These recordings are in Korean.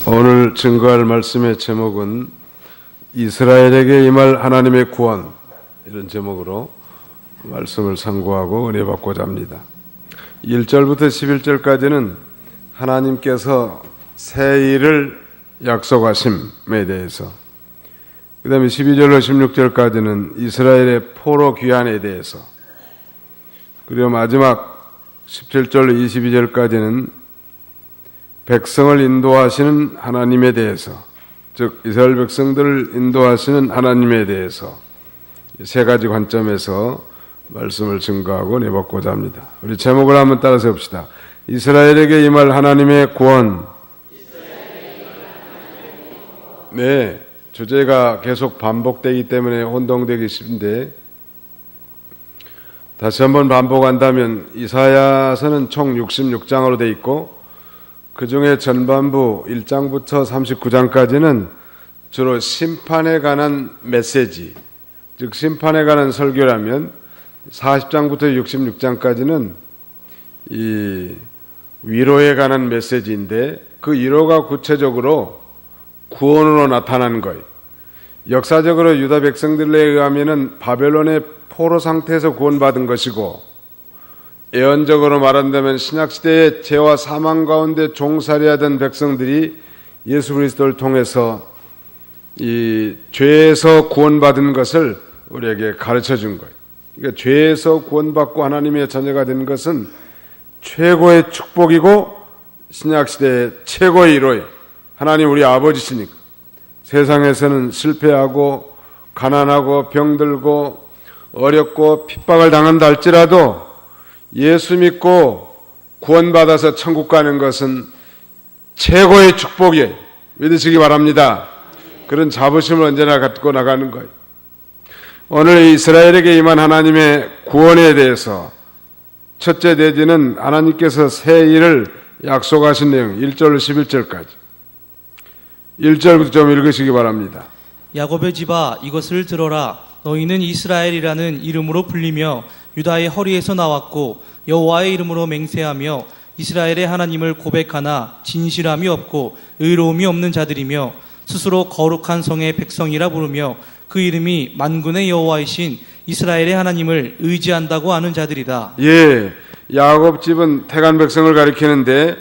오늘 증거할 말씀의 제목은 이스라엘에게 임할 하나님의 구원, 이런 제목으로 말씀을 상고하고 은혜 받고자 합니다. 1절부터 11절까지는 하나님께서 새 일을 약속하심에 대해서, 그 다음에 12절로 16절까지는 이스라엘의 포로 귀환에 대해서, 그리고 마지막 17절로 22절까지는 백성을 인도하시는 하나님에 대해서, 즉 이스라엘 백성들을 인도하시는 하나님에 대해서 세 가지 관점에서 말씀을 증거하고 내받고자 합니다. 우리 제목을 한번 따라서 봅시다. 이스라엘에게 임할 하나님의 구원. 네, 주제가 계속 반복되기 때문에 혼동되기 쉽은데 다시 한번 반복한다면, 이사야서는 총 66장으로 되어 있고 그 중에 전반부 1장부터 39장까지는 주로 심판에 관한 메시지, 즉 심판에 관한 설교라면 40장부터 66장까지는 이 위로에 관한 메시지인데, 그 위로가 구체적으로 구원으로 나타난 거예요. 역사적으로 유다 백성들에 의하면은 바벨론의 포로 상태에서 구원받은 것이고, 예언적으로 말한다면 신약시대의 죄와 사망 가운데 종살이하던 백성들이 예수 그리스도를 통해서 이 죄에서 구원받은 것을 우리에게 가르쳐 준 거예요. 그러니까 죄에서 구원받고 하나님의 자녀가 된 것은 최고의 축복이고 신약시대의 최고의 위로예요. 하나님 우리 아버지시니까. 세상에서는 실패하고 가난하고 병들고 어렵고 핍박을 당한다 할지라도 예수 믿고 구원받아서 천국 가는 것은 최고의 축복이에요. 믿으시기 바랍니다. 그런 자부심을 언제나 갖고 나가는 거예요. 오늘 이스라엘에게 임한 하나님의 구원에 대해서 첫째 내지는 하나님께서 새 일을 약속하신 내용, 1절로 11절까지. 1절부터 좀 읽으시기 바랍니다. 야곱의 집아, 이것을 들어라. 너희는 이스라엘이라는 이름으로 불리며 유다의 허리에서 나왔고 여호와의 이름으로 맹세하며 이스라엘의 하나님을 고백하나 진실함이 없고 의로움이 없는 자들이며 스스로 거룩한 성의 백성이라 부르며 그 이름이 만군의 여호와이신 이스라엘의 하나님을 의지한다고 하는 자들이다. 예, 야곱 집은 택한 백성을 가리키는데,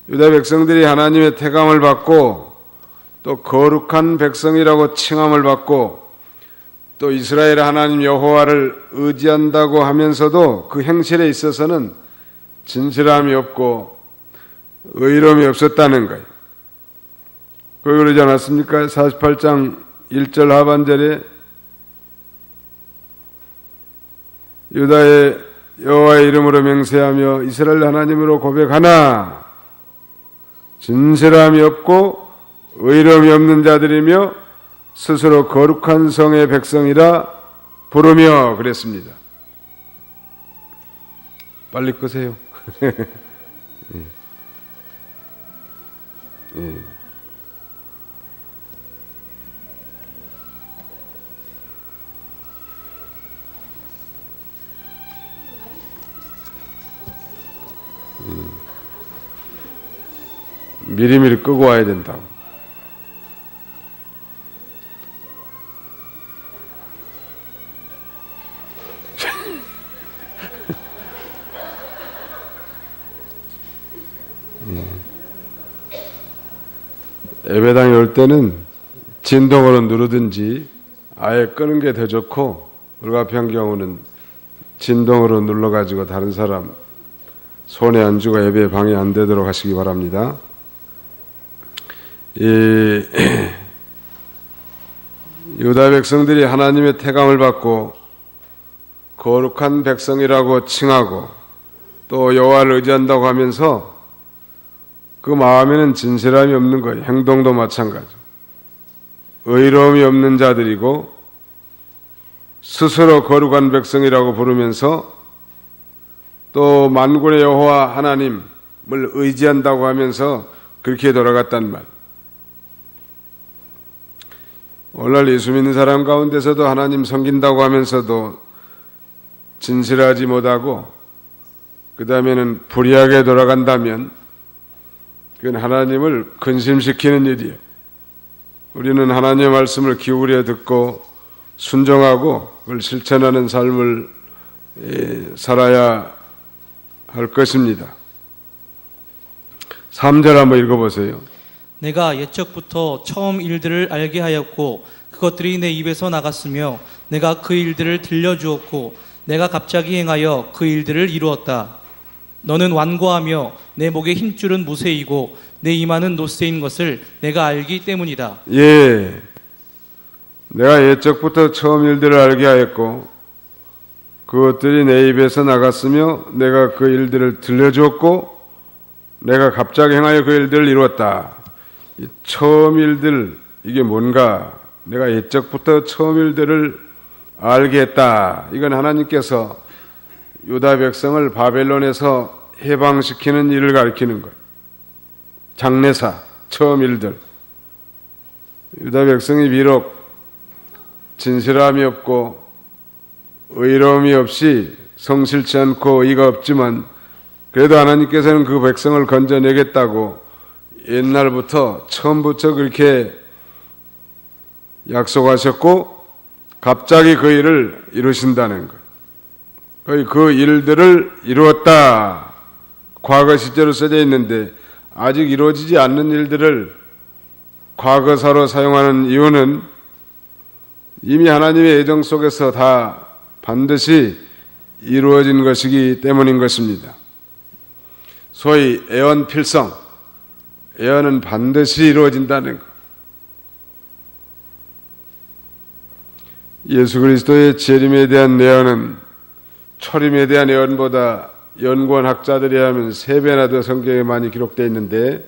유다 백성들이 하나님의 택함을 받고 또 거룩한 백성이라고 칭함을 받고 또 이스라엘 하나님 여호와를 의지한다고 하면서도 그 행실에 있어서는 진실함이 없고 의로움이 없었다는 거예요. 거기 그러지 않았습니까? 48장 1절 하반절에 유다의 여호와의 이름으로 맹세하며 이스라엘 하나님으로 고백하나 진실함이 없고 의로움이 없는 자들이며 스스로 거룩한 성의 백성이라 부르며 그랬습니다. 빨리 끄세요. 예. 예. 미리미리 끄고 와야 된다고. 예배당에 올 때는 진동으로 누르든지 아예 끄는 게 더 좋고, 불가피한 경우는 진동으로 눌러가지고 다른 사람 손에 안 주고 예배에 방해 안 되도록 하시기 바랍니다. 유다 백성들이 하나님의 택함을 받고 거룩한 백성이라고 칭하고 또 여호와를 의지한다고 하면서 그 마음에는 진실함이 없는 거예요. 행동도 마찬가지. 의로움이 없는 자들이고 스스로 거룩한 백성이라고 부르면서 또 만군의 여호와 하나님을 의지한다고 하면서 그렇게 돌아갔단 말. 오늘날 예수 믿는 사람 가운데서도 하나님 섬긴다고 하면서도 진실하지 못하고 그 다음에는 불의하게 돌아간다면 그건 하나님을 근심시키는 일이에요. 우리는 하나님의 말씀을 기울여 듣고 순종하고 그걸 실천하는 삶을 살아야 할 것입니다. 3절 한번 읽어보세요. 내가 옛적부터 처음 일들을 알게 하였고 그것들이 내 입에서 나갔으며 내가 그 일들을 들려주었고 내가 갑자기 행하여 그 일들을 이루었다. 너는 완고하며 내 목에 힘줄은 무쇠이고 내 이마는 노쇠인 것을 내가 알기 때문이다. 예, 내가 옛적부터 처음 일들을 알게 하였고 그것들이 내 입에서 나갔으며 내가 그 일들을 들려주었고 내가 갑자기 행하여 그 일들을 이루었다. 이 처음 일들, 이게 뭔가? 내가 옛적부터 처음 일들을 알게 했다. 이건 하나님께서 유다 백성을 바벨론에서 해방시키는 일을 가리키는 거예요. 장래사, 처음 일들. 유다 백성이 비록 진실함이 없고 의로움이 없이 성실치 않고 의가 없지만 그래도 하나님께서는 그 백성을 건져내겠다고 옛날부터 처음부터 그렇게 약속하셨고 갑자기 그 일을 이루신다는 거예요. 거의 그 일들을 이루었다. 과거 시제로 써져 있는데 아직 이루어지지 않는 일들을 과거사로 사용하는 이유는 이미 하나님의 예정 속에서 다 반드시 이루어진 것이기 때문인 것입니다. 소위 애언 필성, 애언은 반드시 이루어진다는 것. 예수 그리스도의 재림에 대한 예언은 초림에 대한 예언보다 연구원 학자들에 의하면 3배나 더 성경에 많이 기록되어 있는데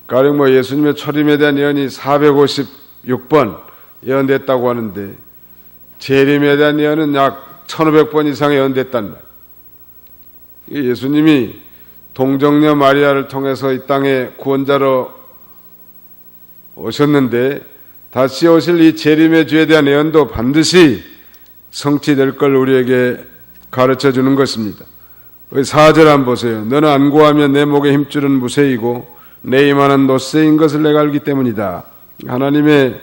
가령 예수님의 초림에 대한 예언이 456번 예언됐다고 하는데 재림에 대한 예언은 약 1500번 이상 예언됐단 말이에요. 예수님이 동정녀 마리아를 통해서 이 땅에 구원자로 오셨는데 다시 오실 이 재림의 주에 대한 예언도 반드시 성취될 걸 우리에게 가르쳐 주는 것입니다. 4절 한번 보세요. 너는 안고하며 내 목에 힘줄은 무쇠이고 내 이마는 노쇠인 것을 내가 알기 때문이다. 하나님의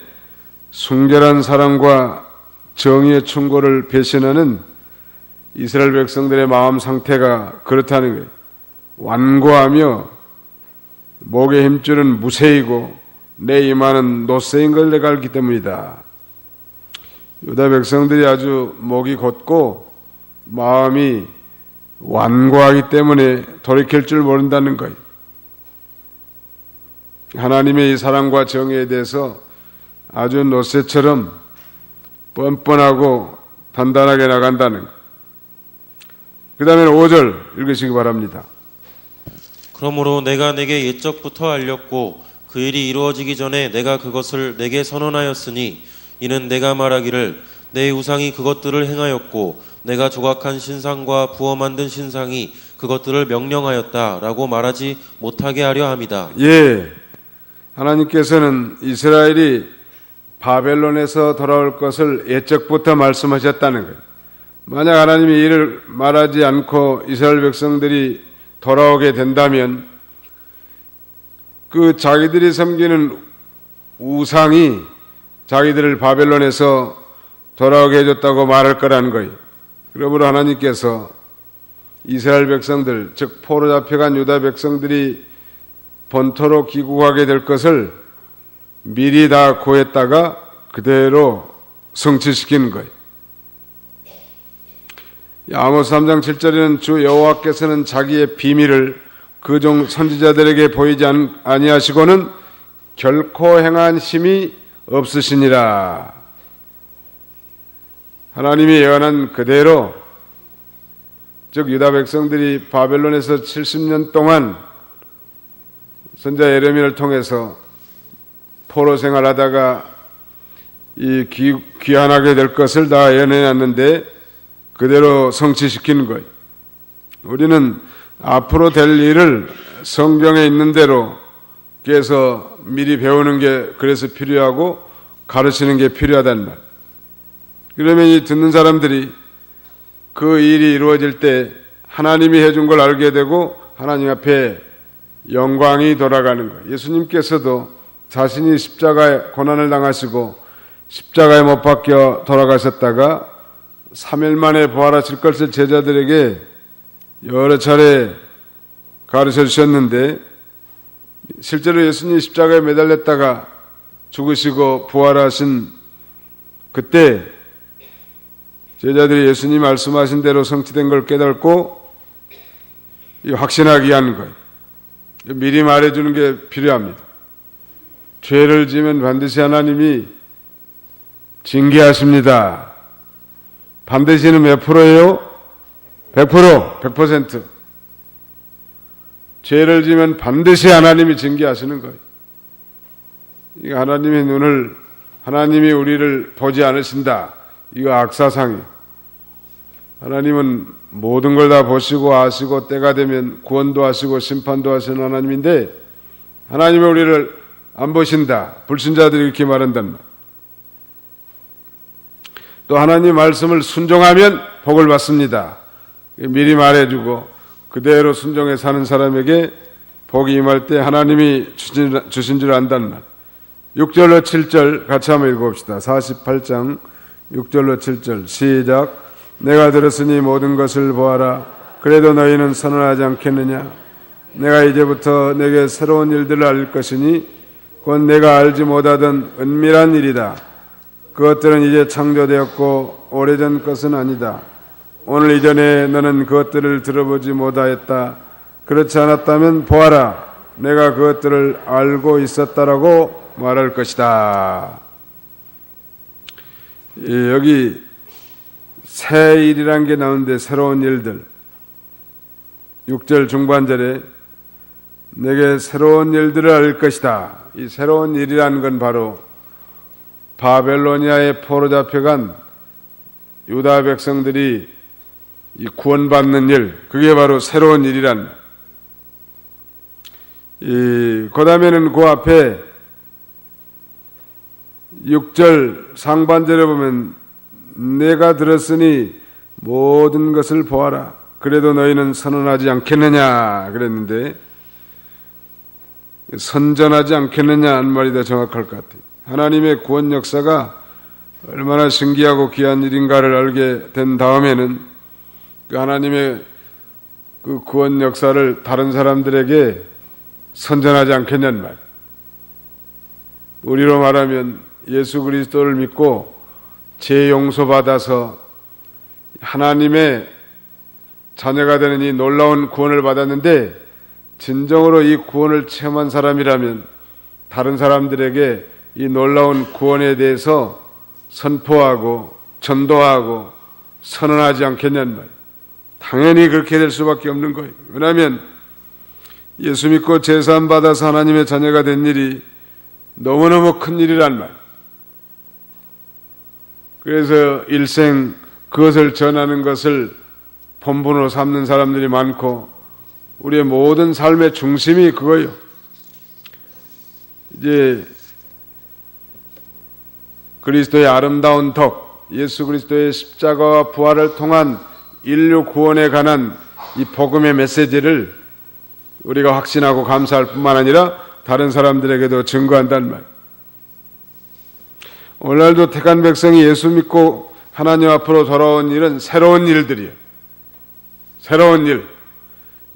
순결한 사랑과 정의의 충고를 배신하는 이스라엘 백성들의 마음 상태가 그렇다는 거예요. 완고하며 목의 힘줄은 무쇠이고 내 이마는 노쇠인 걸 내가 알기 때문이다. 유다 백성들이 아주 목이 곧고 마음이 완고하기 때문에 돌이킬 줄 모른다는 거예요. 하나님의 이 사랑과 정의에 대해서 아주 노쇠처럼 뻔뻔하고 단단하게 나간다는 것. 그 다음에 5절 읽으시기 바랍니다. 그러므로 내가 내게 옛적부터 알렸고 그 일이 이루어지기 전에 내가 그것을 내게 선언하였으니 이는 내가 말하기를 내 우상이 그것들을 행하였고 내가 조각한 신상과 부어 만든 신상이 그것들을 명령하였다라고 말하지 못하게 하려 함이다. 예, 하나님께서는 이스라엘이 바벨론에서 돌아올 것을 옛적부터 말씀하셨다는 거예요. 만약 하나님이 이를 말하지 않고 이스라엘 백성들이 돌아오게 된다면 그 자기들이 섬기는 우상이 자기들을 바벨론에서 돌아오게 해줬다고 말할 거라는 거예요. 그러므로 하나님께서 이스라엘 백성들, 즉 포로 잡혀간 유다 백성들이 본토로 귀국하게 될 것을 미리 다 고했다가 그대로 성취시키는 거예요. 아모스 3장 7절에는 주 여호와께서는 자기의 비밀을 그 종 선지자들에게 보이지 아니하시고는 결코 행한 힘이 없으시니라. 하나님이 예언한 그대로, 즉 유다 백성들이 바벨론에서 70년 동안 선지자 예레미야를 통해서 포로 생활하다가 이 귀환하게 될 것을 다 예언해놨는데 그대로 성취시키는 거예요. 우리는 앞으로 될 일을 성경에 있는 대로 그래서 미리 배우는 게 그래서 필요하고 가르치는 게 필요하단 말. 그러면 이 듣는 사람들이 그 일이 이루어질 때 하나님이 해준 걸 알게 되고 하나님 앞에 영광이 돌아가는 거예요. 예수님께서도 자신이 십자가에 고난을 당하시고 십자가에 못 박혀 돌아가셨다가 3일 만에 부활하실 것을 제자들에게 여러 차례 가르쳐 주셨는데, 실제로 예수님이 십자가에 매달렸다가 죽으시고 부활하신 그때 제자들이 예수님 말씀하신 대로 성취된 걸 깨닫고 확신하기 위한 거예요. 미리 말해주는 게 필요합니다. 죄를 지으면 반드시 하나님이 징계하십니다. 반드시는 몇 프로예요? 100%, 100%. 죄를 지으면 반드시 하나님이 징계하시는 거예요. 이거 하나님의 눈을, 하나님이 우리를 보지 않으신다. 이거 악사상이에요. 하나님은 모든 걸 다 보시고 아시고 때가 되면 구원도 하시고 심판도 하시는 하나님인데, 하나님이 우리를 안 보신다. 불신자들이 이렇게 말한단 말이에요. 또 하나님 말씀을 순종하면 복을 받습니다. 미리 말해주고 그대로 순종해 사는 사람에게 복이 임할 때 하나님이 주신 줄 안다는 말. 6절로 7절 같이 한번 읽어봅시다. 48장 6절로 7절 시작. 내가 들었으니 모든 것을 보아라. 그래도 너희는 선언하지 않겠느냐. 내가 이제부터 내게 새로운 일들을 알릴 것이니 곧 내가 알지 못하던 은밀한 일이다. 그것들은 이제 창조되었고 오래전 것은 아니다. 오늘 이전에 너는 그것들을 들어보지 못하였다. 그렇지 않았다면 보아라. 내가 그것들을 알고 있었다라고 말할 것이다. 여기 새 일이란 게 나오는데 새로운 일들. 6절 중반절에 내게 새로운 일들을 알릴 것이다. 이 새로운 일이라는 건 바로 바벨로니아에 포로 잡혀간 유다 백성들이 이 구원받는 일, 그게 바로 새로운 일이란. 그 다음에는 그 앞에 6절 상반절에 보면 내가 들었으니 모든 것을 보아라. 그래도 너희는 선언하지 않겠느냐 그랬는데, 선전하지 않겠느냐 하는 말이 더 정확할 것 같아요. 하나님의 구원 역사가 얼마나 신기하고 귀한 일인가를 알게 된 다음에는 그 하나님의 그 구원 역사를 다른 사람들에게 선전하지 않겠냐는 말. 우리로 말하면 예수 그리스도를 믿고 죄 용서받아서 하나님의 자녀가 되는 이 놀라운 구원을 받았는데, 진정으로 이 구원을 체험한 사람이라면 다른 사람들에게 이 놀라운 구원에 대해서 선포하고 전도하고 선언하지 않겠냐는 말. 당연히 그렇게 될 수밖에 없는 거예요. 왜냐하면 예수 믿고 제사함 받아서 하나님의 자녀가 된 일이 너무너무 큰 일이란 말. 그래서 일생 그것을 전하는 것을 본분으로 삼는 사람들이 많고, 우리의 모든 삶의 중심이 그거예요. 이제 그리스도의 아름다운 덕, 예수 그리스도의 십자가와 부활을 통한 인류 구원에 관한 이 복음의 메시지를 우리가 확신하고 감사할 뿐만 아니라 다른 사람들에게도 증거한다는 말. 오늘날도 택한 백성이 예수 믿고 하나님 앞으로 돌아온 일은 새로운 일들이에요. 새로운 일.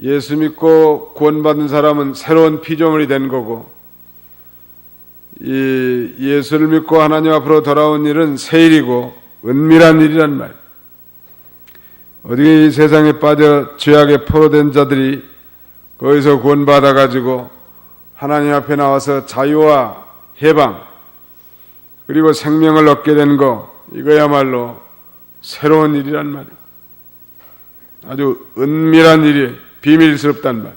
예수 믿고 구원받은 사람은 새로운 피조물이 된 거고, 이 예수를 믿고 하나님 앞으로 돌아온 일은 새 일이고 은밀한 일이란 말. 어디 이 세상에 빠져 죄악에 포로된 자들이 거기서 구원받아 가지고 하나님 앞에 나와서 자유와 해방 그리고 생명을 얻게 된 거, 이거야말로 새로운 일이란 말이에요. 아주 은밀한 일이에요. 비밀스럽단 말.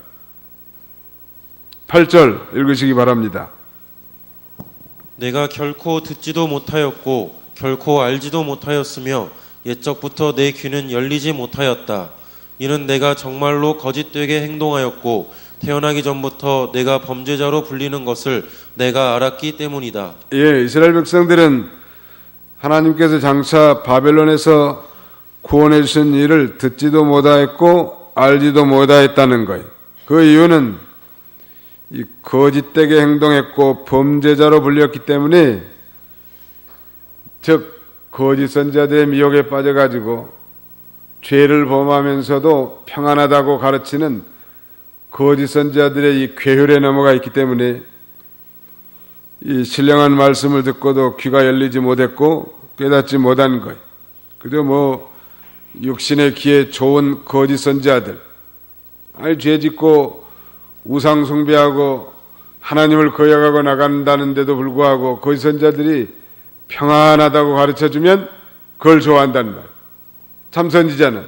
8절 읽으시기 바랍니다. 내가 결코 듣지도 못하였고 결코 알지도 못하였으며 옛적부터 내 귀는 열리지 못하였다. 이는 내가 정말로 거짓되게 행동하였고 태어나기 전부터 내가 범죄자로 불리는 것을 내가 알았기 때문이다. 예, 이스라엘 백성들은 하나님께서 장차 바벨론에서 구원해 주신 일을 듣지도 못하였고 알지도 못하였다는 거예요. 그 이유는 이 거짓되게 행동했고 범죄자로 불렸기 때문에, 즉 거짓 선지자들의 미혹에 빠져가지고 죄를 범하면서도 평안하다고 가르치는 거짓 선지자들의 이 괴혈에 넘어가 있기 때문에 이 신령한 말씀을 듣고도 귀가 열리지 못했고 깨닫지 못한 거예요. 그저 육신의 귀에 좋은 거짓 선지자들, 아니 죄 짓고 우상 숭배하고 하나님을 거역하고 나간다는데도 불구하고 거짓 선지자들이 평안하다고 가르쳐주면 그걸 좋아한단 말이에요. 참 선지자는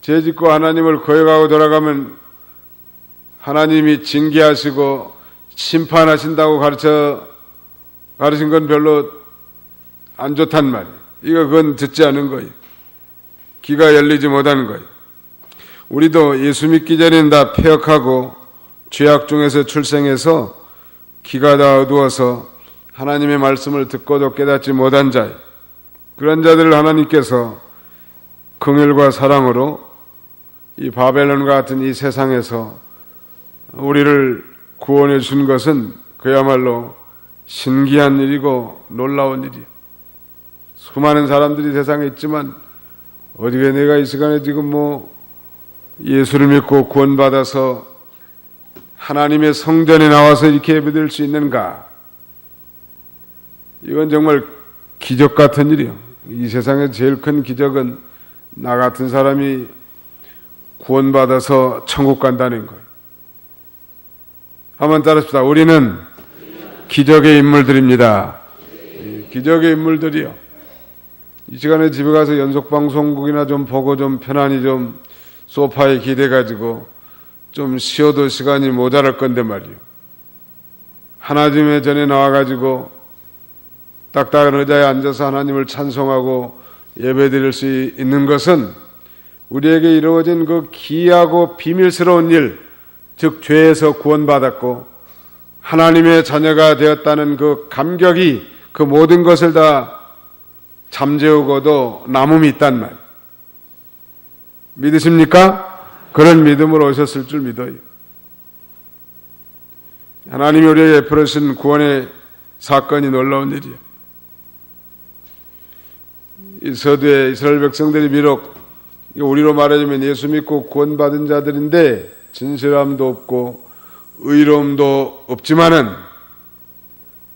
죄 짓고 하나님을 거역하고 돌아가면 하나님이 징계하시고 심판하신다고 가르친 건 별로 안 좋단 말이에요. 그건 듣지 않은 거예요. 귀가 열리지 못한 거예요. 우리도 예수 믿기 전에는 다 폐역하고 죄악 중에서 출생해서 귀가 다 어두워서 하나님의 말씀을 듣고도 깨닫지 못한 자예요. 그런 자들을 하나님께서 긍휼과 사랑으로 이 바벨론과 같은 이 세상에서 우리를 구원해 준 것은 그야말로 신기한 일이고 놀라운 일이에요. 수많은 사람들이 세상에 있지만 어디에 내가 이 시간에 지금 예수를 믿고 구원받아서 하나님의 성전에 나와서 이렇게 예배드릴 수 있는가? 이건 정말 기적 같은 일이에요. 이 세상에 제일 큰 기적은 나 같은 사람이 구원받아서 천국 간다는 거예요. 한번 따라합시다. 우리는 기적의 인물들입니다. 기적의 인물들이요. 이 시간에 집에 가서 연속방송국이나 좀 보고 좀 편안히 좀 소파에 기대가지고 좀 쉬어도 시간이 모자랄 건데 말이요. 하나님의 전에 나와가지고 딱딱한 의자에 앉아서 하나님을 찬송하고 예배드릴 수 있는 것은 우리에게 이루어진 그 기이하고 비밀스러운 일, 즉 죄에서 구원받았고 하나님의 자녀가 되었다는 그 감격이 그 모든 것을 다 잠재우고도 남음이 있단 말. 믿으십니까? 그런 믿음으로 오셨을 줄 믿어요. 하나님이 우리에게 베푸신 구원의 사건이 놀라운 일이에요. 이 서두에 이스라엘 백성들이 비록 우리로 말하자면 예수 믿고 구원받은 자들인데 진실함도 없고 의로움도 없지만은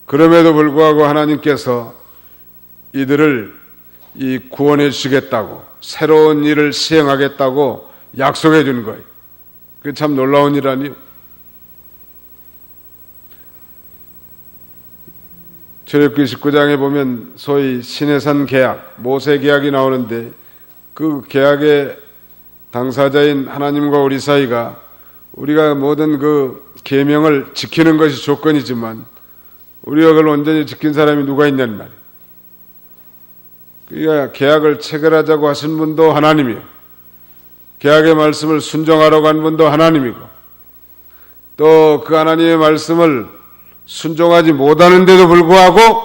그럼에도 불구하고 하나님께서 이들을 이 구원해 주시겠다고 새로운 일을 시행하겠다고 약속해 주는 거예요. 그게 참 놀라운 일 아니에요? 출애굽기 19장에 보면 소위 시내산 계약, 모세 계약이 나오는데 그 계약의 당사자인 하나님과 우리 사이가 우리가 모든 그 계명을 지키는 것이 조건이지만 우리가 그걸 온전히 지킨 사람이 누가 있냐는 말이에요. 그러니까 계약을 체결하자고 하신 분도 하나님이요. 계약의 말씀을 순종하라고 한 분도 하나님이고 또 그 하나님의 말씀을 순종하지 못하는데도 불구하고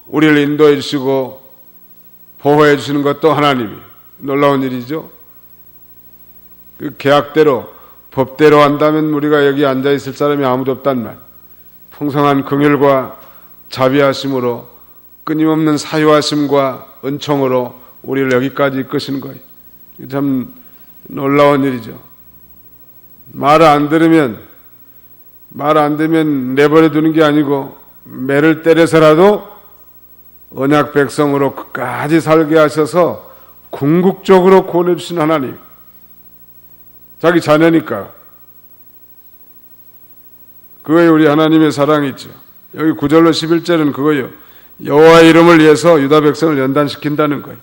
우리를 인도해 주시고 보호해 주시는 것도 하나님이에요. 놀라운 일이죠. 그 계약대로 법대로 한다면 우리가 여기 앉아 있을 사람이 아무도 없단 말. 풍성한 긍휼과 자비하심으로 끊임없는 사유하심과 은총으로 우리를 여기까지 이끄시는 거예요. 참 놀라운 일이죠. 말 안 들으면 내버려 두는 게 아니고 매를 때려서라도 언약 백성으로 끝까지 살게 하셔서 궁극적으로 구원해 주신 하나님. 자기 자녀니까. 그거에 우리 하나님의 사랑이 있죠. 여기 9절로 11절은 그거예요. 여호와의 이름을 위해서 유다 백성을 연단시킨다는 거예요.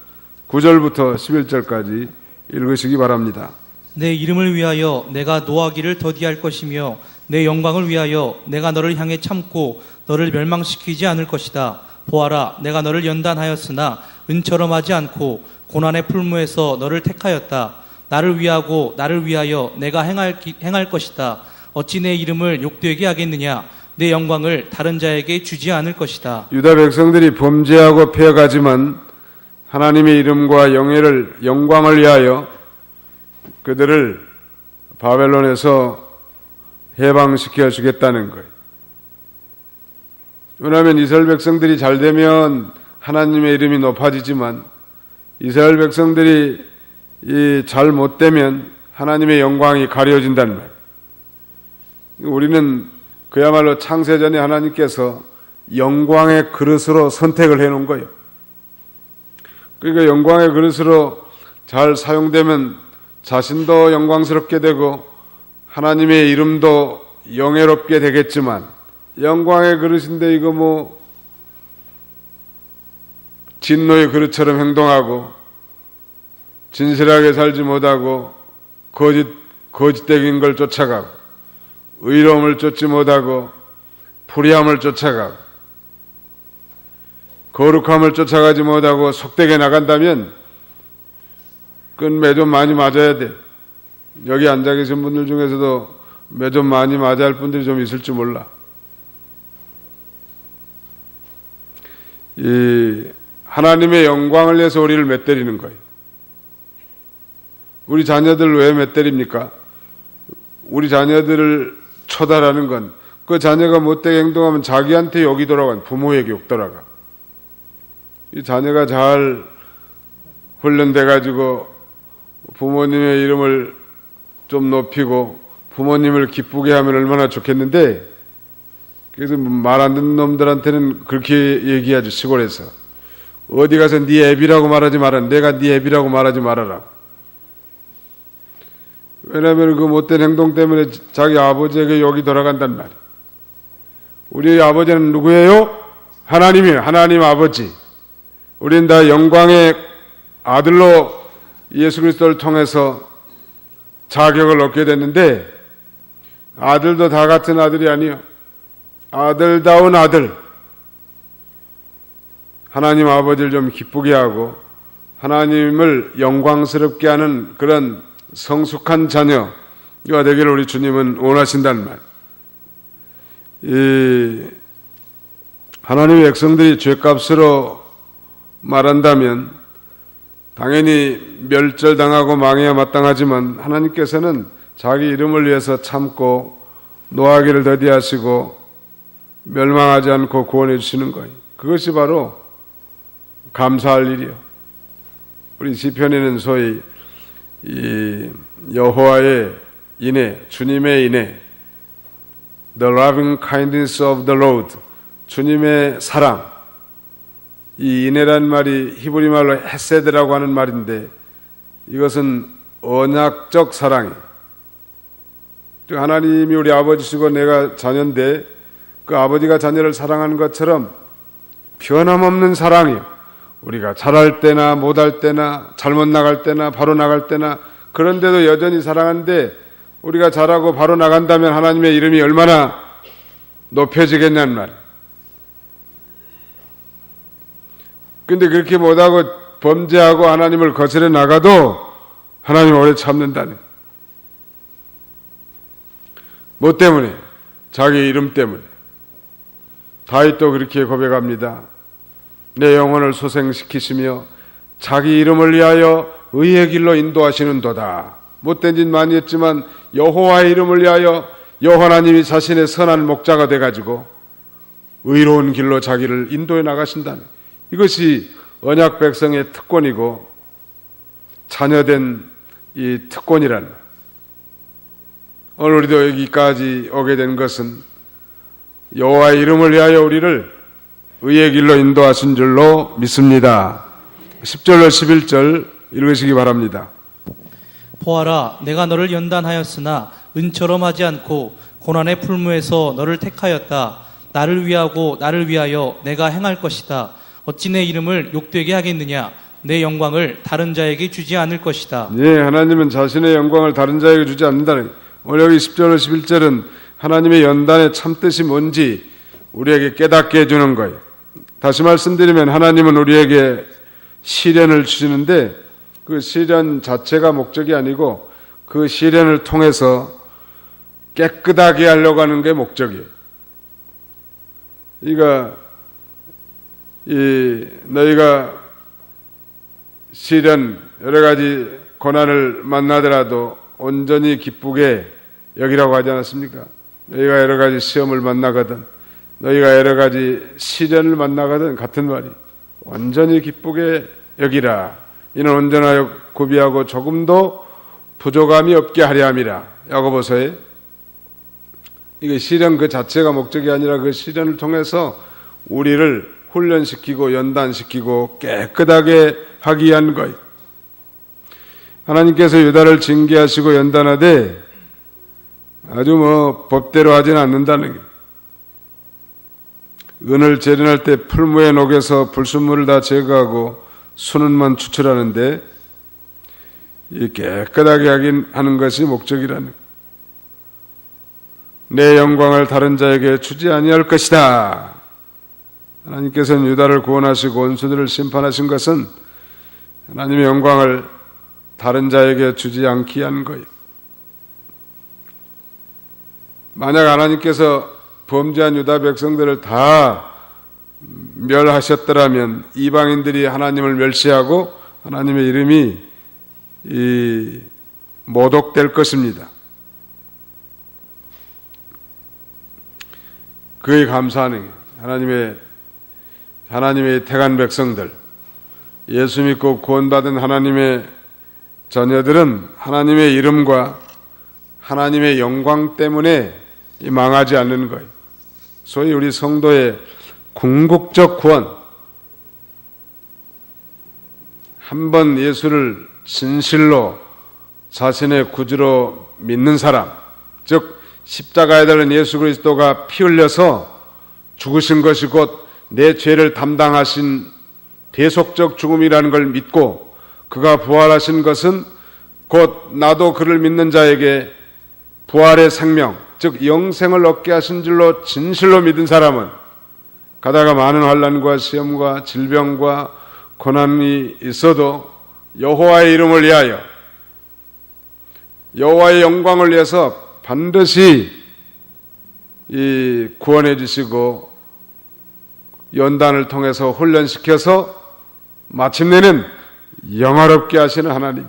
9절부터 11절까지 읽으시기 바랍니다. 내 이름을 위하여 내가 노하기를 더디할 것이며 내 영광을 위하여 내가 너를 향해 참고 너를 멸망시키지 않을 것이다. 보아라, 내가 너를 연단하였으나 은처럼 하지 않고 고난의 풀무에서 너를 택하였다. 나를 위하고 나를 위하여 내가 행할 것이다. 어찌 내 이름을 욕되게 하겠느냐? 내 영광을 다른 자에게 주지 않을 것이다. 유다 백성들이 범죄하고 폐역하지만 하나님의 이름과 영광을 위하여 그들을 바벨론에서 해방시켜 주겠다는 거예요. 왜냐하면 이스라엘 백성들이 잘 되면 하나님의 이름이 높아지지만 이스라엘 백성들이 잘 못되면 하나님의 영광이 가려진다는 말이에요. 우리는 그야말로 창세전에 하나님께서 영광의 그릇으로 선택을 해놓은 거예요. 그러니까 영광의 그릇으로 잘 사용되면 자신도 영광스럽게 되고 하나님의 이름도 영예롭게 되겠지만 영광의 그릇인데 이거 뭐 진노의 그릇처럼 행동하고 진실하게 살지 못하고 거짓되긴 걸 쫓아가고 의로움을 쫓지 못하고 불의함을 쫓아가고 거룩함을 쫓아가지 못하고 속되게 나간다면 그건 매 좀 많이 맞아야 돼. 여기 앉아 계신 분들 중에서도 매 좀 많이 맞아야 할 분들이 좀 있을지 몰라. 이 하나님의 영광을 위해서 우리를 맷때리는 거예요. 우리 자녀들 왜 맷때립니까? 우리 자녀들을 처달하는 건 그 자녀가 못되게 행동하면 자기한테 욕이 돌아가, 부모에게 욕 돌아가. 이 자녀가 잘 훈련돼 가지고 부모님의 이름을 좀 높이고 부모님을 기쁘게 하면 얼마나 좋겠는데, 그래서 말 안 듣는 놈들한테는 그렇게 얘기하죠. 시골에서 어디 가서 네 애비라고 말하지 마라. 내가 네 애비라고 말하지 말아라. 왜냐하면 그 못된 행동 때문에 자기 아버지에게 욕이 돌아간단 말이에요. 우리 아버지는 누구예요? 하나님이에요. 하나님 아버지. 우리는 다 영광의 아들로 예수 그리스도를 통해서 자격을 얻게 됐는데, 아들도 다 같은 아들이 아니요. 아들다운 아들. 하나님 아버지를 좀 기쁘게 하고 하나님을 영광스럽게 하는 그런 성숙한 자녀가 되기를 우리 주님은 원하신다는 말. 이 하나님의 백성들이 죄값으로 말한다면 당연히 멸절당하고 망해야 마땅하지만 하나님께서는 자기 이름을 위해서 참고 노하기를 더디하시고 멸망하지 않고 구원해 주시는 거예요. 그것이 바로 감사할 일이요. 우리 시편에는 소위 이 여호와의 인애, 주님의 인애, The loving kindness of the Lord, 주님의 사랑. 이 인애란 말이 히브리 말로 헤세드라고 하는 말인데 이것은 언약적 사랑이에요. 하나님이 우리 아버지시고 내가 자녀인데 그 아버지가 자녀를 사랑하는 것처럼 변함없는 사랑이에요. 우리가 잘할 때나 못할 때나 잘못 나갈 때나 바로 나갈 때나 그런데도 여전히 사랑하는데 우리가 잘하고 바로 나간다면 하나님의 이름이 얼마나 높여지겠냐는 말. 근데 그렇게 못하고 범죄하고 하나님을 거스려 나가도 하나님 오래 참는다는. 뭐 때문에? 자기 이름 때문에. 다윗도 그렇게 고백합니다. 내 영혼을 소생시키시며 자기 이름을 위하여 의의 길로 인도하시는 도다. 못된 짓 많이 했지만 여호와의 이름을 위하여 여호와 하나님이 자신의 선한 목자가 돼가지고 의로운 길로 자기를 인도해 나가신다는. 이것이 언약 백성의 특권이고 자녀된 이 특권이라는. 오늘 우리도 여기까지 오게 된 것은 여호와의 이름을 위하여 우리를 의의 길로 인도하신 줄로 믿습니다. 10절로 11절 읽으시기 바랍니다. 보아라, 내가 너를 연단하였으나 은처럼 하지 않고 고난의 풀무에서 너를 택하였다. 나를 위하고 나를 위하여 내가 행할 것이다. 어찌 내 이름을 욕되게 하겠느냐? 내 영광을 다른 자에게 주지 않을 것이다. 예, 하나님은 자신의 영광을 다른 자에게 주지 않는다는. 오늘 여기 10절로 11절은 하나님의 연단의 참뜻이 뭔지 우리에게 깨닫게 해주는 거예요. 다시 말씀드리면 하나님은 우리에게 시련을 주시는데 그 시련 자체가 목적이 아니고 그 시련을 통해서 깨끗하게 하려고 하는 게 목적이에요. 그러니까 너희가 시련 여러 가지 고난을 만나더라도 온전히 기쁘게 여기라고 하지 않았습니까? 너희가 여러 가지 시험을 만나거든, 너희가 여러 가지 시련을 만나거든 같은 말이 완전히 기쁘게 여기라. 이는 온전하여 구비하고 조금도 부족함이 없게 하려 함이라. 야고보서에 이게 시련 그 자체가 목적이 아니라 그 시련을 통해서 우리를 훈련시키고 연단시키고 깨끗하게 하기 위한 것. 하나님께서 유다를 징계하시고 연단하되 아주 법대로 하지는 않는다는 게, 은을 재련할 때 풀무에 녹여서 불순물을 다 제거하고 순은만 추출하는데 이 깨끗하게 하는 것이 목적이라는, 내 영광을 다른 자에게 주지 아니할 것이다. 하나님께서는 유다를 구원하시고 원수들을 심판하신 것은 하나님의 영광을 다른 자에게 주지 않기 위한 거예요. 만약 하나님께서 범죄한 유다 백성들을 다 멸하셨더라면 이방인들이 하나님을 멸시하고 하나님의 이름이 모독될 것입니다. 그에 감사하는 하나님의 택한 백성들, 예수 믿고 구원받은 하나님의 자녀들은 하나님의 이름과 하나님의 영광 때문에 망하지 않는 거예요. 소위 우리 성도의 궁극적 구원, 한번 예수를 진실로 자신의 구주로 믿는 사람, 즉 십자가에 달린 예수 그리스도가 피 흘려서 죽으신 것이 곧 내 죄를 담당하신 대속적 죽음이라는 걸 믿고 그가 부활하신 것은 곧 나도 그를 믿는 자에게 부활의 생명, 즉 영생을 얻게 하신 줄로 진실로 믿은 사람은 가다가 많은 환난과 시험과 질병과 고난이 있어도 여호와의 이름을 위하여, 여호와의 영광을 위해서 반드시 구원해 주시고 연단을 통해서 훈련시켜서 마침내는 영화롭게 하시는 하나님.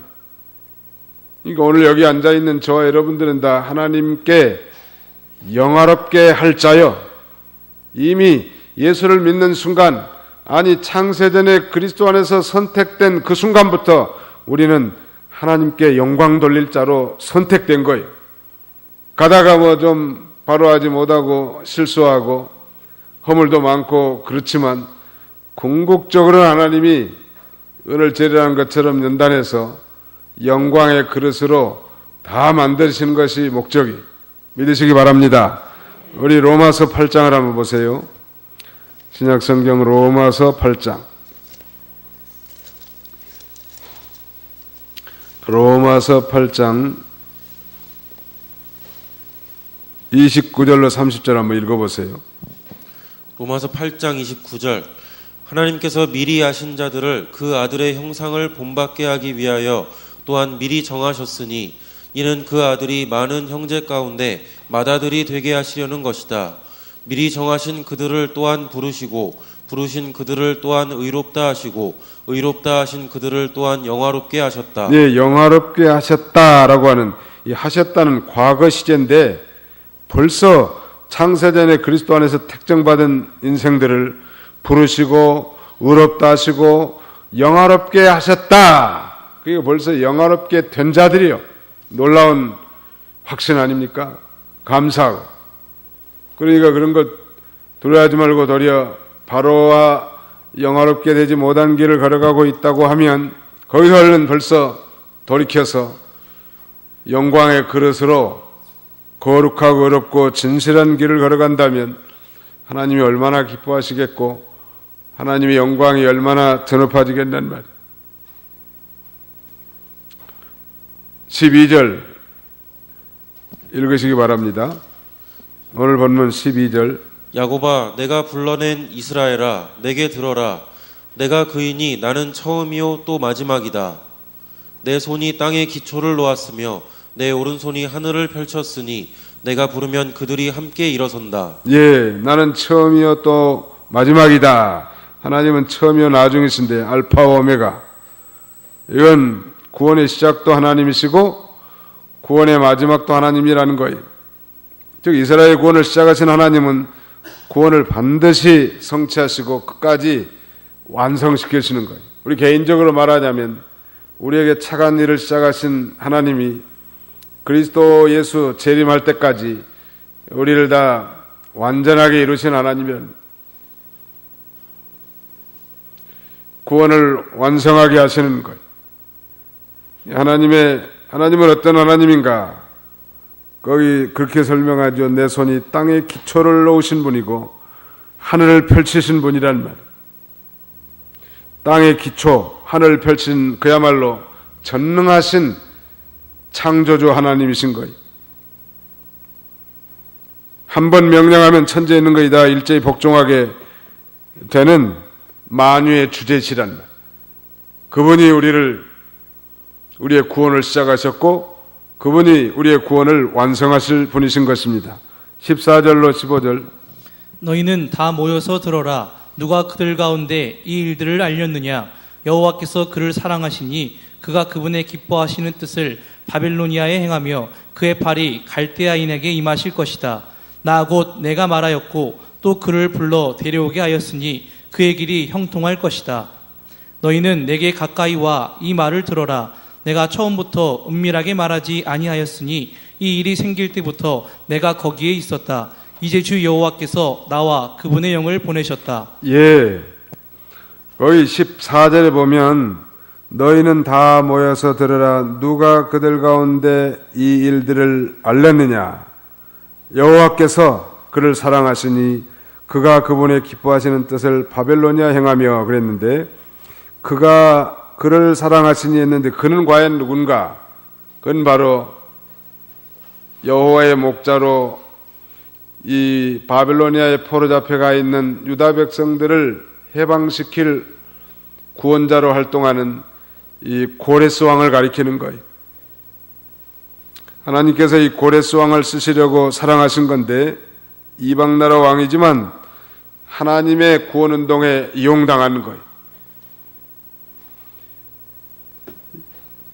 그러니까 오늘 여기 앉아있는 저와 여러분들은 다 하나님께 영화롭게 할 자여, 이미 예수를 믿는 순간, 아니 창세전에 그리스도 안에서 선택된 그 순간부터 우리는 하나님께 영광 돌릴 자로 선택된 거예요. 가다가 좀 바로 하지 못하고 실수하고 허물도 많고 그렇지만 궁극적으로 하나님이 은을 재련한 것처럼 연단해서 영광의 그릇으로 다 만드시는 것이 목적이, 믿으시기 바랍니다. 우리 로마서 8장을 한번 보세요. 신약성경 로마서 8장. 로마서 8장 29절로 30절 한번 읽어보세요. 로마서 8장 29절. 하나님께서 미리 아신 자들을 그 아들의 형상을 본받게 하기 위하여 또한 미리 정하셨으니 이는 그 아들이 많은 형제 가운데 맏아들이 되게 하시려는 것이다. 미리 정하신 그들을 또한 부르시고 부르신 그들을 또한 의롭다 하시고 의롭다 하신 그들을 또한 영화롭게 하셨다. 네, 영화롭게 하셨다라고 하는 이 하셨다는 과거 시제인데 벌써 창세전에 그리스도 안에서 택정받은 인생들을 부르시고 의롭다 하시고 영화롭게 하셨다. 그게 벌써 영화롭게 된 자들이요. 놀라운 확신 아닙니까? 감사하고. 그러니까 그런 것 두려워하지 말고 도리어 바로와 영화롭게 되지 못한 길을 걸어가고 있다고 하면 거기서 얼른 벌써 돌이켜서 영광의 그릇으로 거룩하고 의롭고 진실한 길을 걸어간다면 하나님이 얼마나 기뻐하시겠고 하나님의 영광이 얼마나 드높아지겠단 말이에요. 12절 읽으시기 바랍니다. 오늘 본문 12절. 야곱아, 내가 불러낸 이스라엘아, 내게 들어라. 내가 그이니 나는 처음이요 또 마지막이다. 내 손이 땅에 기초를 놓았으며 내 오른손이 하늘을 펼쳤으니 내가 부르면 그들이 함께 일어선다. 예, 나는 처음이요 또 마지막이다. 하나님은 처음이요 나중이신데 알파와 오메가. 이건 구원의 시작도 하나님이시고 구원의 마지막도 하나님이라는 거예요. 즉 이스라엘 구원을 시작하신 하나님은 구원을 반드시 성취하시고 끝까지 완성시키시는 거예요. 우리 개인적으로 말하자면 우리에게 착한 일을 시작하신 하나님이 그리스도 예수 재림할 때까지 우리를 다 완전하게 이루신 하나님이란 구원을 완성하게 하시는 거예요. 하나님은 어떤 하나님인가? 거기 그렇게 설명하죠. 내 손이 땅에 기초를 놓으신 분이고 하늘을 펼치신 분이란 말. 땅의 기초, 하늘을 펼친 그야말로 전능하신 창조주 하나님이신 거예요. 한 번 명령하면 천지에 있는 거이다 일제히 복종하게 되는 만유의 주제시란 말. 그분이 우리의 구원을 시작하셨고 그분이 우리의 구원을 완성하실 분이신 것입니다. 14절로 15절. 너희는 다 모여서 들어라. 누가 그들 가운데 이 일들을 알렸느냐? 여호와께서 그를 사랑하시니 그가 그분의 기뻐하시는 뜻을 바벨로니아에 행하며 그의 팔이 갈대아인에게 임하실 것이다. 나 곧 내가 말하였고 또 그를 불러 데려오게 하였으니 그의 길이 형통할 것이다. 너희는 내게 가까이 와 이 말을 들어라. 내가 처음부터 은밀하게 말하지 아니하였으니 이 일이 생길 때부터 내가 거기에 있었다. 이제 주 여호와께서 나와 그분의 영을 보내셨다. 예. 거기 14절에 보면 너희는 다 모여서 들으라. 누가 그들 가운데 이 일들을 알렸느냐? 여호와께서 그를 사랑하시니 그가 그분의 기뻐하시는 뜻을 바벨로니아 행하며 그랬는데 그가 그를 사랑하시니 했는데 그는 과연 누군가? 그는 바로 여호와의 목자로 이 바벨로니아에 포로 잡혀가 있는 유다 백성들을 해방시킬 구원자로 활동하는 이 고레스 왕을 가리키는 거예요. 하나님께서 이 고레스 왕을 쓰시려고 사랑하신 건데 이방나라 왕이지만 하나님의 구원운동에 이용당하는 거예요.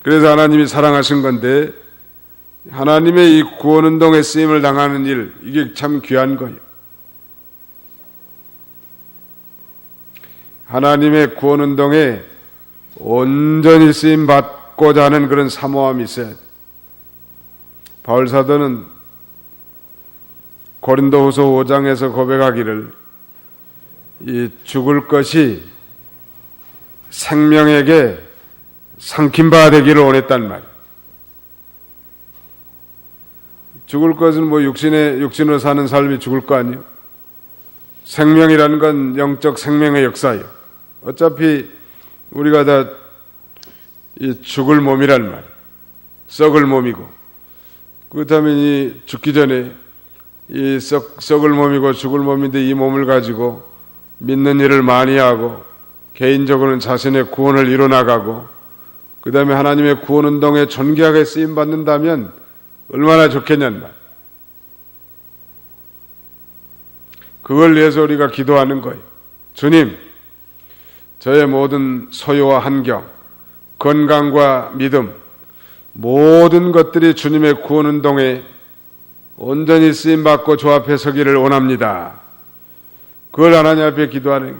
그래서 하나님이 사랑하신 건데 하나님의 이 구원운동에 쓰임을 당하는 일, 이게 참 귀한 거예요. 하나님의 구원운동에 온전히 쓰임받고자 하는 그런 사모함이 있어야 돼요. 바울 사도는 고린도후서 5장에서 고백하기를 이 죽을 것이 생명에게 삼킨 바 되기를 원했단 말이에요. 죽을 것은 뭐 육신으로 사는 삶이 죽을 거 아니에요. 생명이라는 건 영적 생명의 역사예요. 어차피 우리가 다 이 죽을 몸이란 말이에요. 썩을 몸이고 그렇다면 이 죽기 전에 이 썩을 몸이고 죽을 몸인데 이 몸을 가지고 믿는 일을 많이 하고 개인적으로는 자신의 구원을 이뤄나가고 그 다음에 하나님의 구원운동에 존귀하게 쓰임받는다면 얼마나 좋겠냔 말. 그걸 위해서 우리가 기도하는 거예요. 주님, 저의 모든 소유와 환경, 건강과 믿음, 모든 것들이 주님의 구원운동에 온전히 쓰임받고 주 앞에 서기를 원합니다. 그걸 하나님 앞에 기도하는,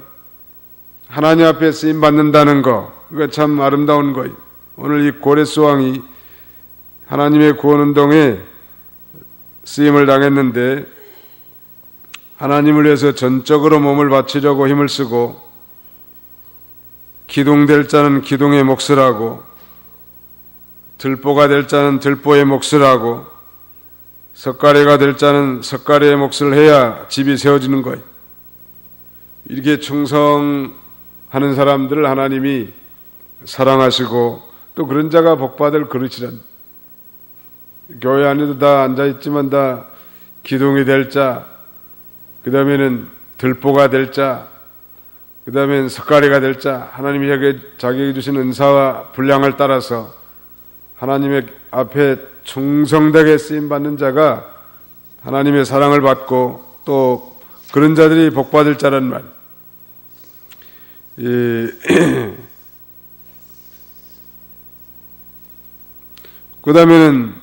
하나님 앞에 쓰임받는다는 거, 그거 참 아름다운 거예요. 오늘 이 고레스 왕이 하나님의 구원운동에 쓰임을 당했는데 하나님을 위해서 전적으로 몸을 바치려고 힘을 쓰고 기둥될 자는 기둥의 몫을 하고 들보가 될 자는 들보의 몫을 하고 석가래가 될 자는 석가래의 몫을 해야 집이 세워지는 거예요. 이렇게 충성하는 사람들을 하나님이 사랑하시고 또 그런 자가 복받을 그릇이란, 교회 안에도 다 앉아있지만 다 기둥이 될 자, 그 다음에는 들보가 될 자, 그 다음엔 석가래가 될 자, 하나님이 자기에게 주신 은사와 분량을 따라서 하나님의 앞에 충성되게 쓰임받는 자가 하나님의 사랑을 받고 또 그런 자들이 복받을 자란 말. 그 다음에는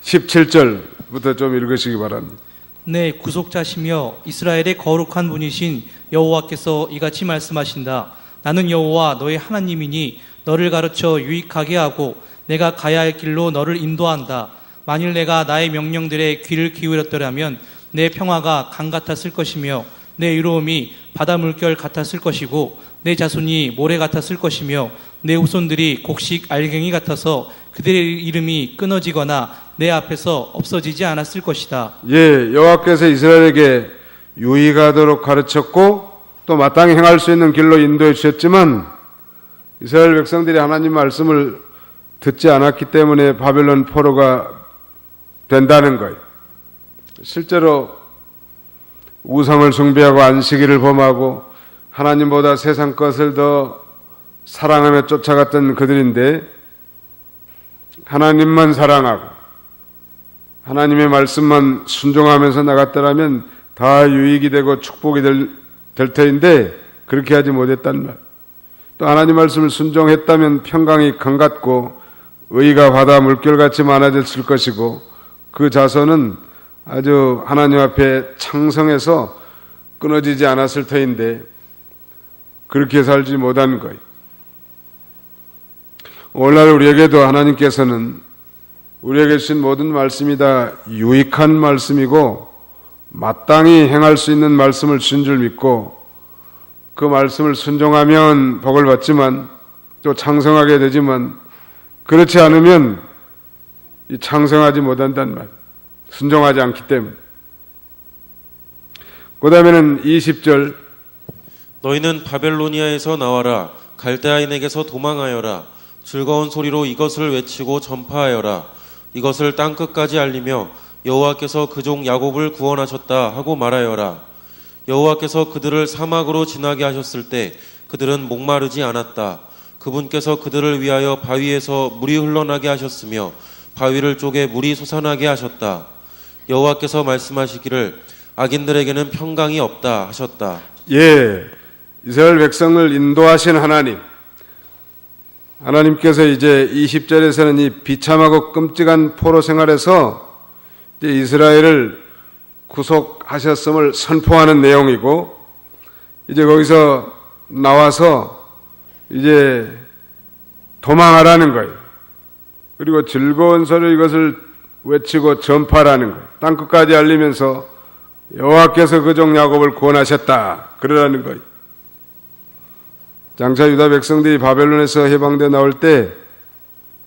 17절 1절부터 좀 읽으시기 바랍니다. 내 구속자시며 이스라엘의 거룩한 분이신 여호와께서 이같이 말씀하신다. 나는 여호와 너의 하나님이니 너를 가르쳐 유익하게 하고 내가 가야 할 길로 너를 인도한다. 만일 내가 나의 명령들에 귀를 기울였더라면 내 평화가 강 같았을 것이며 내 의로움이 바다 물결 같았을 것이고 내 자손이 모래 같았을 것이며 내 후손들이 곡식 알갱이 같아서 그들의 이름이 끊어지거나 내 앞에서 없어지지 않았을 것이다. 예, 여호와께서 이스라엘에게 유익하도록 가르쳤고 또 마땅히 행할 수 있는 길로 인도해 주셨지만 이스라엘 백성들이 하나님 말씀을 듣지 않았기 때문에 바벨론 포로가 된다는 거예요. 실제로 우상을 숭배하고 안식일을 범하고 하나님보다 세상 것을 더 사랑하며 쫓아갔던 그들인데 하나님만 사랑하고 하나님의 말씀만 순종하면서 나갔더라면 다 유익이 되고 축복이 될 터인데 그렇게 하지 못했단 말. 또 하나님 말씀을 순종했다면 평강이 강 같고 의가 바다 물결같이 많아졌을 것이고 그 자손은 아주 하나님 앞에 창성해서 끊어지지 않았을 터인데 그렇게 살지 못한 거예요. 오늘날 우리에게도 하나님께서는 우리에게 주신 모든 말씀이 다 유익한 말씀이고 마땅히 행할 수 있는 말씀을 주신 줄 믿고 그 말씀을 순종하면 복을 받지만 또 창성하게 되지만 그렇지 않으면 창성하지 못한단 말. 순종하지 않기 때문에. 그 다음에는 20절 너희는 바벨로니아에서 나와라. 갈대아인에게서 도망하여라. 즐거운 소리로 이것을 외치고 전파하여라. 이것을 땅끝까지 알리며 여호와께서 그 종 야곱을 구원하셨다 하고 말하여라. 여호와께서 그들을 사막으로 지나게 하셨을 때 그들은 목마르지 않았다. 그분께서 그들을 위하여 바위에서 물이 흘러나게 하셨으며 바위를 쪼개 물이 솟아나게 하셨다. 여호와께서 말씀하시기를 악인들에게는 평강이 없다 하셨다. 예, 이스라엘 백성을 인도하신 하나님께서 이제 20절에서는 이 비참하고 끔찍한 포로 생활에서 이제 이스라엘을 구속하셨음을 선포하는 내용이고 이제 거기서 나와서 이제 도망하라는 거예요. 그리고 즐거운 소리로 이것을 외치고 전파라는 거예요. 땅끝까지 알리면서 여호와께서 그 종 야곱을 구원하셨다 그러라는 거예요. 장차 유다 백성들이 바벨론에서 해방돼 나올 때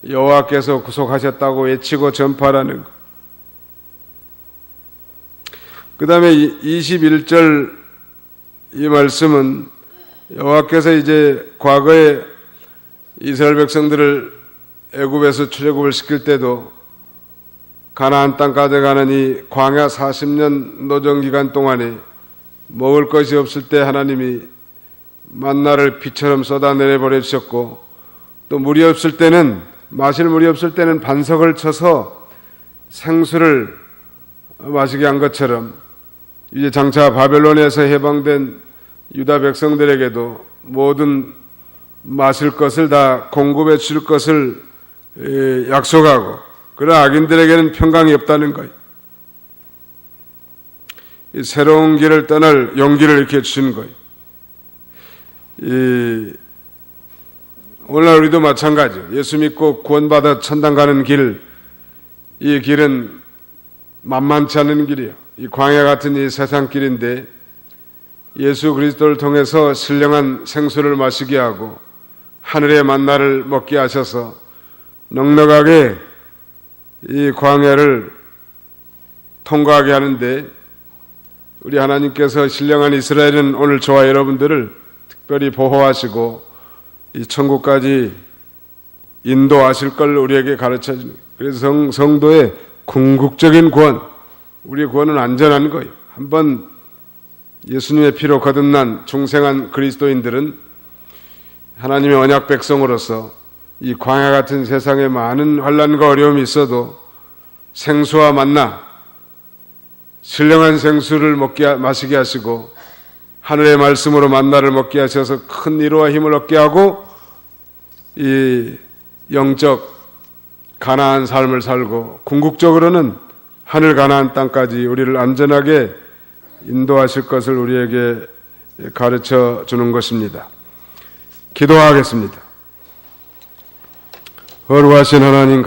여호와께서 구속하셨다고 외치고 전파라는 거. 그 다음에 21절 이 말씀은 여호와께서 이제 과거에 이스라엘 백성들을 애굽에서 출애굽을 시킬 때도 가나안 땅 가져가는 이 광야 40년 노정 기간 동안에 먹을 것이 없을 때 하나님이 만나를 비처럼 쏟아내려 보내주셨고 또 물이 없을 때는 마실 물이 없을 때는 반석을 쳐서 생수를 마시게 한 것처럼 이제 장차 바벨론에서 해방된 유다 백성들에게도 모든 마실 것을 다 공급해 줄 것을 약속하고 그러나 악인들에게는 평강이 없다는 거예요. 새로운 길을 떠날 용기를 이렇게 주신 거예요. 오늘날 우리도 마찬가지예요. 예수 믿고 구원받아 천당 가는 길, 이 길은 만만치 않은 길이에요. 이 광야 같은 이 세상 길인데 예수 그리스도를 통해서 신령한 생수를 마시게 하고 하늘의 만나를 먹게 하셔서 넉넉하게 이 광야를 통과하게 하는데 우리 하나님께서 신령한 이스라엘은 오늘 저와 여러분들을 특별히 보호하시고 이 천국까지 인도하실 걸 우리에게 가르쳐주는 거예요. 그래서 성도의 궁극적인 구원, 우리의 구원은 안전한 거예요. 한번 예수님의 피로 거듭난 중생한 그리스도인들은 하나님의 언약 백성으로서 이 광야 같은 세상에 많은 환난과 어려움이 있어도 생수와 만나 신령한 생수를 마시게 하시고 하늘의 말씀으로 만나를 먹게 하셔서 큰 위로와 힘을 얻게 하고 이 영적 가나안 삶을 살고 궁극적으로는 하늘 가나안 땅까지 우리를 안전하게 인도하실 것을 우리에게 가르쳐 주는 것입니다. 기도하겠습니다. 거룩하신 하나님,